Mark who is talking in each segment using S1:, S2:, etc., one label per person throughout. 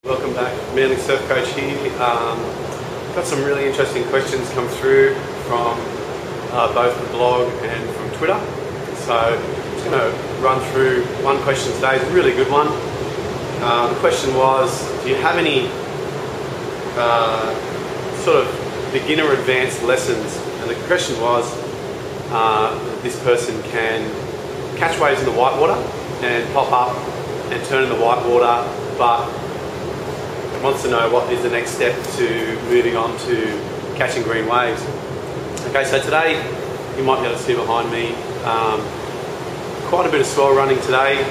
S1: Welcome back, Manly Surf Coach here. Got some really interesting questions come through from both the blog and from Twitter. So I'm just going to run through one question today. It's a really good one. The question was, do you have any sort of beginner advanced lessons? And the question was, this person can catch waves in the whitewater and pop up and turn in the whitewater, but wants to know what is the next step to moving on to catching green waves. Okay, so today you might be able to see behind me quite a bit of swell running today,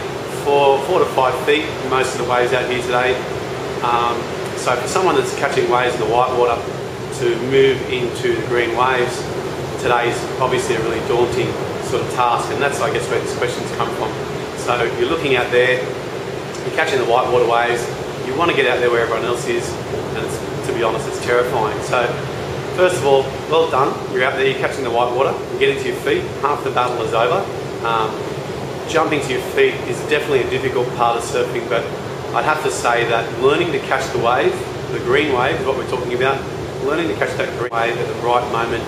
S1: 4 to 5 feet most of the waves out here today. So for someone that's catching waves in the whitewater to move into the green waves, today is obviously a really daunting sort of task, and that's I guess where this question's come from. So you're looking out there, you're catching the whitewater waves. You want to get out there where everyone else is, and to be honest, it's terrifying. So, first of all, well done. You're out there, you're catching the whitewater, you're getting to your feet, half the battle is over. Jumping to your feet is definitely a difficult part of surfing, but I'd have to say that learning to catch the wave, the green wave is what we're talking about, learning to catch that green wave at the right moment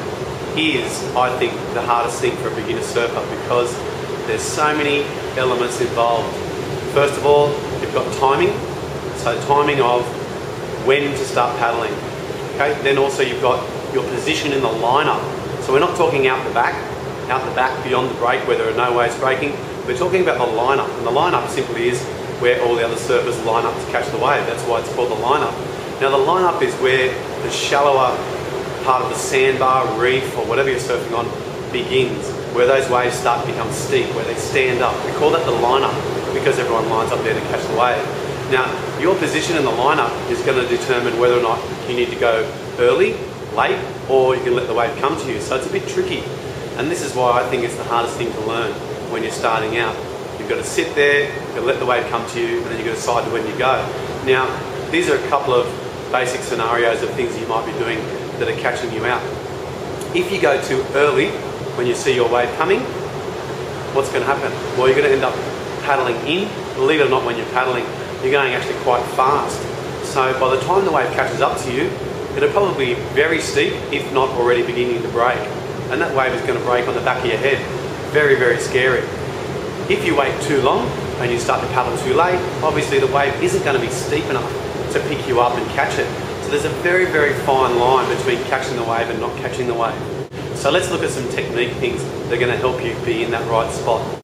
S1: is, I think, the hardest thing for a beginner surfer, because there's so many elements involved. First of all, you've got timing. So timing of when to start paddling. Okay, then also you've got your position in the lineup. So we're not talking out the back beyond the break where there are no waves breaking. We're talking about the lineup, and the lineup simply is where all the other surfers line up to catch the wave. That's why it's called the lineup. Now the lineup is where the shallower part of the sandbar, reef, or whatever you're surfing on begins, where those waves start to become steep, where they stand up. We call that the lineup because everyone lines up there to catch the wave. Now, your position in the lineup is going to determine whether or not you need to go early, late, or you can let the wave come to you. So it's a bit tricky. And this is why I think it's the hardest thing to learn when you're starting out. You've got to sit there, you've got to let the wave come to you, and then you've got to decide when you go. Now, these are a couple of basic scenarios of things you might be doing that are catching you out. If you go too early when you see your wave coming, what's going to happen? Well, you're going to end up paddling in. Believe it or not, when you're paddling, you're going actually quite fast. So by the time the wave catches up to you, it'll probably be very steep, if not already beginning to break. And that wave is going to break on the back of your head. Very, very scary. If you wait too long and you start to paddle too late, obviously the wave isn't going to be steep enough to pick you up and catch it. So there's a very, very fine line between catching the wave and not catching the wave. So let's look at some technique things that are going to help you be in that right spot.